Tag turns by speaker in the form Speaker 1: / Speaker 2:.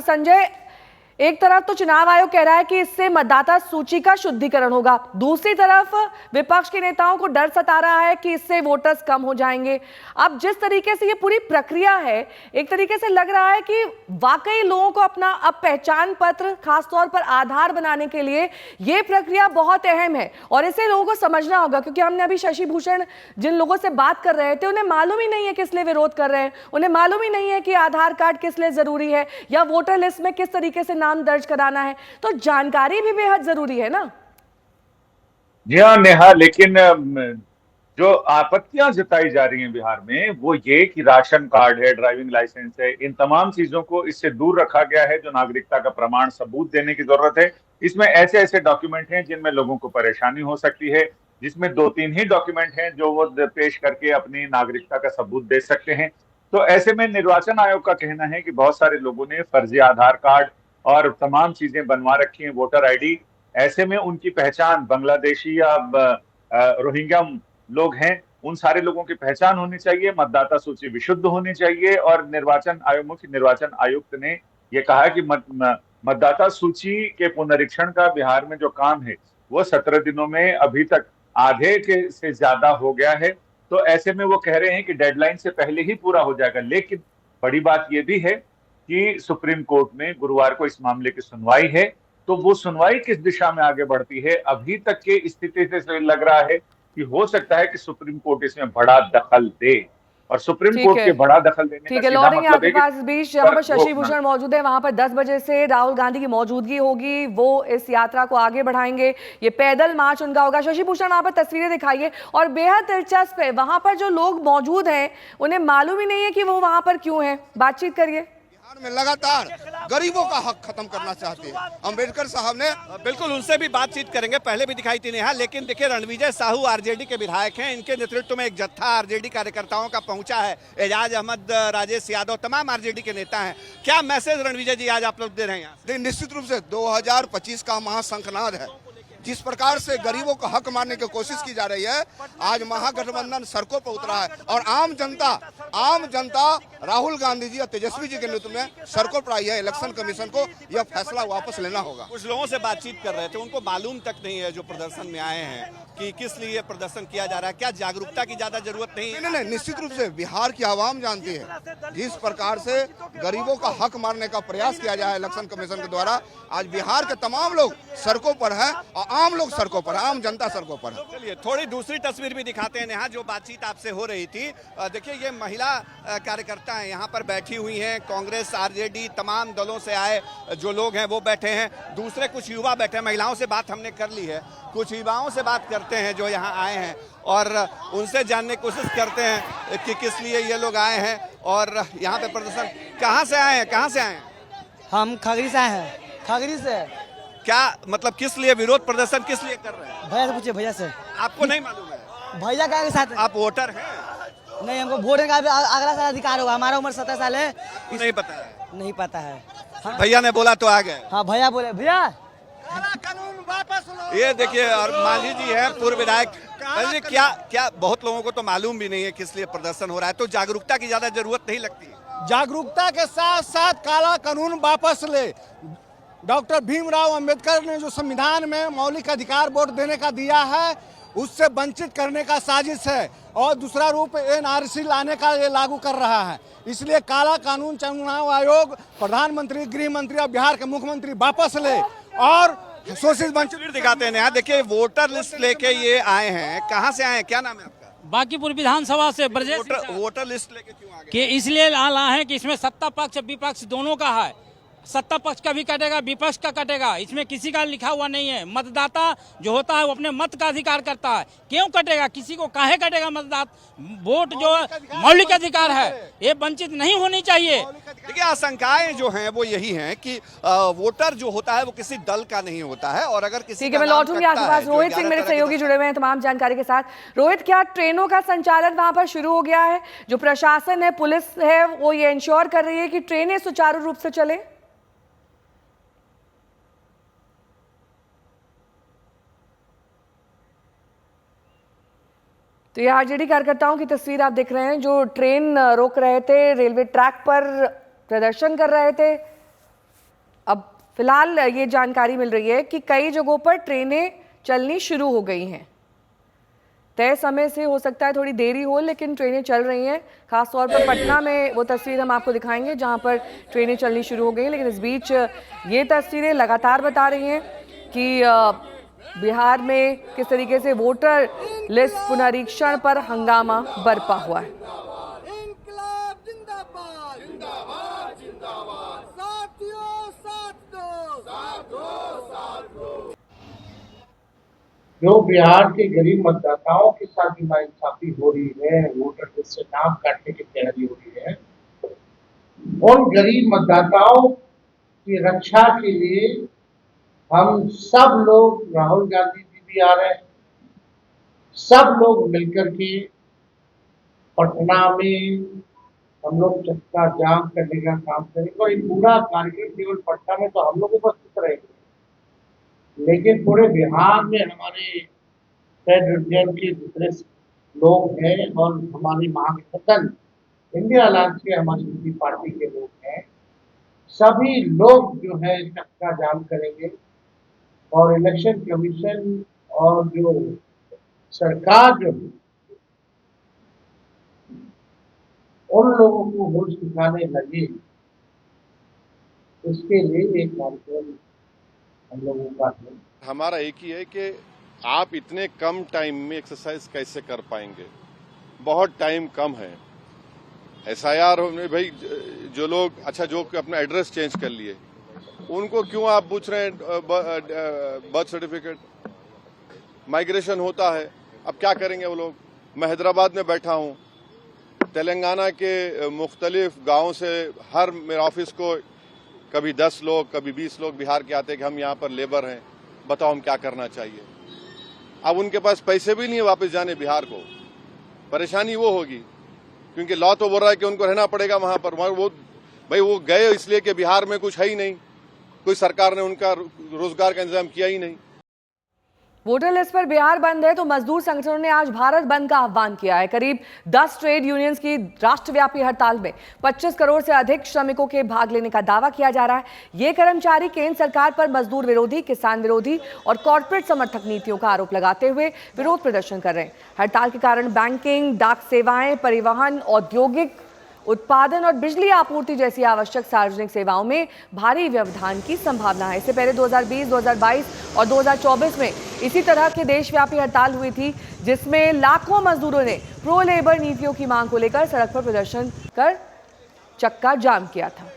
Speaker 1: संजय, एक तरफ तो चुनाव आयोग कह रहा है कि इससे मतदाता सूची का शुद्धिकरण होगा, दूसरी तरफ विपक्ष के नेताओं को डर सता रहा है कि इससे वोटर्स कम हो जाएंगे। अब जिस तरीके से ये पूरी प्रक्रिया है, एक तरीके से लग रहा है कि वाकई लोगों को अपना अब पहचान पत्र, खासतौर पर आधार बनाने के लिए ये प्रक्रिया बहुत अहम है और इसे लोगों को समझना होगा। क्योंकि हमने अभी शशि भूषण जिन लोगों से बात कर रहे थे, उन्हें मालूम ही नहीं है किस लिए विरोध कर रहे हैं, उन्हें मालूम ही नहीं है कि आधार कार्ड किस लिए जरूरी है या वोटर लिस्ट में किस तरीके से नाम दर्ज कराना है। तो जानकारी भी बेहद जरूरी है ना।
Speaker 2: जी हाँ नेहा, लेकिन जो आपत्तियां जताई जा रही हैं बिहार में वो ये कि राशन कार्ड है, ड्राइविंग लाइसेंस है, इन तमाम चीजों को इससे दूर रखा गया है जो नागरिकता का प्रमाण सबूत देने की जरूरत है। इसमें ऐसे ऐसे डॉक्यूमेंट हैं जिनमें लोगों को परेशानी हो सकती है, जिसमें 2-3 ही डॉक्यूमेंट हैं जो वो पेश करके अपनी नागरिकता का सबूत दे सकते हैं। तो ऐसे में निर्वाचन आयोग का कहना है कि बहुत सारे लोगों ने फर्जी आधार कार्ड और तमाम चीजें बनवा रखी हैं, वोटर आईडी। ऐसे में उनकी पहचान बांग्लादेशी या रोहिंग्या लोग हैं, उन सारे लोगों की पहचान होनी चाहिए, मतदाता सूची विशुद्ध होनी चाहिए। और निर्वाचन आयोग, मुख्य निर्वाचन आयुक्त ने यह कहा कि मतदाता सूची के पुनरीक्षण का बिहार में जो काम है वो 17 दिनों में अभी तक आधे के से ज्यादा हो गया है। तो ऐसे में वो कह रहे हैं कि डेडलाइन से पहले ही पूरा हो जाएगा। लेकिन बड़ी बात यह भी है कि सुप्रीम कोर्ट में गुरुवार को इस मामले की सुनवाई है, तो वो सुनवाई किस दिशा में आगे बढ़ती है, अभी तक की स्थिति से लग रहा है कि हो सकता है कि सुप्रीम कोर्ट इसमें बड़ा दखल दे। और सुप्रीम
Speaker 1: ठीक
Speaker 2: कोर्ट
Speaker 1: है,
Speaker 2: के बड़ा दखल देने का
Speaker 1: ठीक है,
Speaker 2: सीधा
Speaker 1: लौटेंगे
Speaker 2: मतलब
Speaker 1: आपके
Speaker 2: है कि
Speaker 1: पास। बीच जहां पर शशि भूषण मौजूद है, वहां पर 10 बजे से राहुल गांधी की मौजूदगी होगी, वो इस यात्रा को आगे बढ़ाएंगे, ये पैदल मार्च उनका होगा। शशि भूषण, वहां पर तस्वीरें दिखाइए। और बेहद दिलचस्प है, वहां पर जो लोग मौजूद हैं उन्हें मालूम ही नहीं है कि वो वहां पर क्यों है। बातचीत करिए।
Speaker 3: में लगातार गरीबों का हक खत्म करना चाहते हैं अंबेडकर साहब ने।
Speaker 4: बिल्कुल, उनसे भी बातचीत करेंगे, पहले भी दिखाई थी नेहा। लेकिन देखिए, रणविजय साहू आरजेडी के विधायक हैं, इनके नेतृत्व में एक जत्था आरजेडी कार्यकर्ताओं का पहुंचा है। एजाज अहमद, राजेश यादव, तमाम आरजेडी के नेता हैं। क्या मैसेज रणविजय जी आज आप लोग दे रहे हैं यहाँ?
Speaker 3: निश्चित रूप से 2025 का महाशंखनाद है। जिस प्रकार से गरीबों का हक मारने की कोशिश की जा रही है, आज महागठबंधन सड़कों पर उतरा है और आम जनता राहुल गांधी जी और तेजस्वी जी के नेतृत्व में सड़कों पर आई है। इलेक्शन कमीशन को यह फैसला वापस लेना होगा।
Speaker 4: कुछ लोगों से बातचीत कर रहे थे, उनको मालूम तक नहीं है जो प्रदर्शन में आए हैं कि किस लिए प्रदर्शन किया जा रहा है। क्या जागरूकता की ज्यादा जरूरत नहीं है?
Speaker 3: नहीं, निश्चित रूप से बिहार की आवाम जानती है। जिस प्रकार से गरीबों का हक मारने का प्रयास किया जाए इलेक्शन कमीशन के द्वारा, आज बिहार के तमाम लोग सड़कों पर है और आम लोग सड़कों पर, आम जनता सड़कों पर है।
Speaker 4: चलिए थोड़ी दूसरी तस्वीर भी दिखाते हैं नेहा, जो बातचीत आपसे हो रही थी। देखिए, ये महिला कार्यकर्ता हैं, यहाँ पर बैठी हुई हैं। कांग्रेस, आरजेडी, तमाम दलों से आए जो लोग हैं वो बैठे हैं। दूसरे कुछ युवा बैठे हैं। महिलाओं से बात हमने कर ली है, कुछ युवाओं से बात करते हैं जो यहाँ आए हैं और उनसे जानने की कोशिश करते हैं कि किस लिए ये लोग आए हैं और यहाँ पे प्रदर्शन कहाँ से आए हैं। कहाँ से आए हैं?
Speaker 5: हम खगरी से आए हैं। खगरी से।
Speaker 4: क्या मतलब किस लिए विरोध प्रदर्शन किस लिए कर रहे हैं?
Speaker 5: भैया से पूछिए, भैया से।
Speaker 4: आपको नहीं मालूम है?
Speaker 5: भैया का साथ है।
Speaker 4: आप वोटर हैं?
Speaker 5: नहीं, हमको वोट देने का अगला साल अधिकार होगा। हमारा उम्र 17 साल है।
Speaker 4: नहीं पता है? नहीं
Speaker 5: पता है।
Speaker 4: भैया ने बोला तो आ गए।
Speaker 5: हाँ, भैया बोले। भैया
Speaker 4: कानून वापस लो। ये देखिए, और मांझी जी हैं, पूर्व विधायक। क्या बहुत लोगों को तो मालूम भी नहीं है किस लिए प्रदर्शन हो रहा है, तो जागरूकता की ज्यादा जरूरत नहीं लगती?
Speaker 6: जागरूकता के साथ साथ काला कानून वापस ले। डॉक्टर भीमराव अंबेडकर ने जो संविधान में मौलिक अधिकार वोट देने का दिया है, उससे वंचित करने का साजिश है और दूसरा रूप एनआरसी लाने का ये लागू कर रहा है। इसलिए काला कानून चुनाव आयोग, प्रधानमंत्री, गृह मंत्री और बिहार के मुख्यमंत्री वापस ले और शोषित वंचित
Speaker 4: दिखाते हैं। देखिए, वोटर लिस्ट लेके ये आए हैं। कहाँ से आए हैं? क्या नाम है आपका?
Speaker 7: बांकीपुर विधानसभा से ब्रजेश।
Speaker 4: वोटर लिस्ट लेके क्यों आ गए?
Speaker 7: कि इसलिए ला है कि इसमें सत्ता पक्ष विपक्ष दोनों का है। सत्ता पक्ष का भी कटेगा, विपक्ष का कटेगा, इसमें किसी का लिखा हुआ नहीं है। मतदाता जो होता है वो अपने मत का अधिकार करता है। क्यों कटेगा? किसी को काहे कटेगा? मतदाता वोट जो मौलिक अधिकार है, ये वंचित नहीं होनी चाहिए।
Speaker 4: देखिए, आशंकाएं जो हैं वो यही हैं कि वोटर जो होता है वो किसी दल का नहीं होता है और अगर किसी
Speaker 1: ठीक है, मैं लौटूंगी आपके पास। रोहित सिंह मेरे सहयोगी जुड़े हुए हैं तमाम जानकारी के साथ। रोहित, क्या ट्रेनों का संचालन वहां पर शुरू हो गया है? जो प्रशासन है, पुलिस है, वो ये इंश्योर कर रही है कि ट्रेनें सुचारू रूप से चले? तो ये आरजेडी कार्यकर्ताओं की तस्वीर आप देख रहे हैं जो ट्रेन रोक रहे थे, रेलवे ट्रैक पर प्रदर्शन कर रहे थे। अब फिलहाल ये जानकारी मिल रही है कि कई जगहों पर ट्रेनें चलनी शुरू हो गई हैं। तय समय से हो सकता है थोड़ी देरी हो, लेकिन ट्रेनें चल रही हैं। खासतौर पर पटना में वो तस्वीर हम आपको दिखाएंगे जहां पर ट्रेनें चलनी शुरू हो गई हैं। लेकिन इस बीच ये तस्वीरें लगातार बता रही हैं कि बिहार में किस तरीके से वोटर लिस्ट पुनरीक्षण पर हंगामा बरपा हुआ है।
Speaker 8: जो बिहार के गरीब मतदाताओं के साथ नाइंसाफी हो रही है, वोटर लिस्ट से नाम काटने की तैयारी हो रही है, उन गरीब मतदाताओं की रक्षा के लिए हम सब लोग, राहुल गांधी जी भी आ रहे हैं, सब लोग मिलकर के पटना में हम लोग चक्का जाम करने का काम करेंगे। और ये पूरा कार्यक्रम केवल पटना में तो हम लोग उपस्थित रहेंगे, लेकिन पूरे बिहार में हमारे फेडरल के जितने लोग हैं और हमारी महागठबंधन इंडिया अलायंस के हमारी दूसरी पार्टी के लोग हैं, सभी लोग जो है चक्का जाम करेंगे और इलेक्शन कमीशन और जो सरकार जो है उन लोगों को होश दिखाने लगे, इसके लिए एक कार्यक्रम हम लोगों का है।
Speaker 9: हमारा एक ही है कि आप इतने कम टाइम में एक्सरसाइज कैसे कर पाएंगे, बहुत टाइम कम है। SIR में भाई जो लोग जो अपना एड्रेस चेंज कर लिए उनको क्यों आप पूछ रहे हैं बर्थ सर्टिफिकेट? माइग्रेशन होता है, अब क्या करेंगे वो लोग? मैं हैदराबाद में बैठा हूँ, तेलंगाना के मुख्तलिफ गाँव से हर मेरे ऑफिस को कभी 10 लोग कभी 20 लोग बिहार के आते हैं कि हम यहाँ पर लेबर हैं, बताओ हम क्या करना चाहिए। अब उनके पास पैसे भी नहीं है वापस जाने बिहार को। परेशानी वो होगी क्योंकि लॉ तो बोल रहा है कि उनको रहना पड़ेगा वहां पर। वो गए इसलिए कि बिहार में कुछ है ही नहीं, कोई सरकार ने उनका रोजगार का इंतजाम किया ही नहीं।
Speaker 1: वोटर लिस्ट पर बिहार बंद है तो मजदूर संगठनों ने आज भारत बंद का आह्वान किया है। करीब 10 ट्रेड यूनियंस की राष्ट्रव्यापी हड़ताल में 25 करोड़ से अधिक श्रमिकों के भाग लेने का दावा किया जा रहा है। ये कर्मचारी केंद्र सरकार पर मजदूर विरोधी, किसान विरोधी और कॉर्पोरेट समर्थक नीतियों का आरोप लगाते हुए विरोध प्रदर्शन कर रहे हैं। हड़ताल के कारण बैंकिंग, डाक सेवाएं, परिवहन, औद्योगिक उत्पादन और बिजली आपूर्ति जैसी आवश्यक सार्वजनिक सेवाओं में भारी व्यवधान की संभावना है। इससे पहले 2020, 2022 और 2024 में इसी तरह की देशव्यापी हड़ताल हुई थी, जिसमें लाखों मजदूरों ने प्रो लेबर नीतियों की मांग को लेकर सड़क पर प्रदर्शन कर चक्का जाम किया था।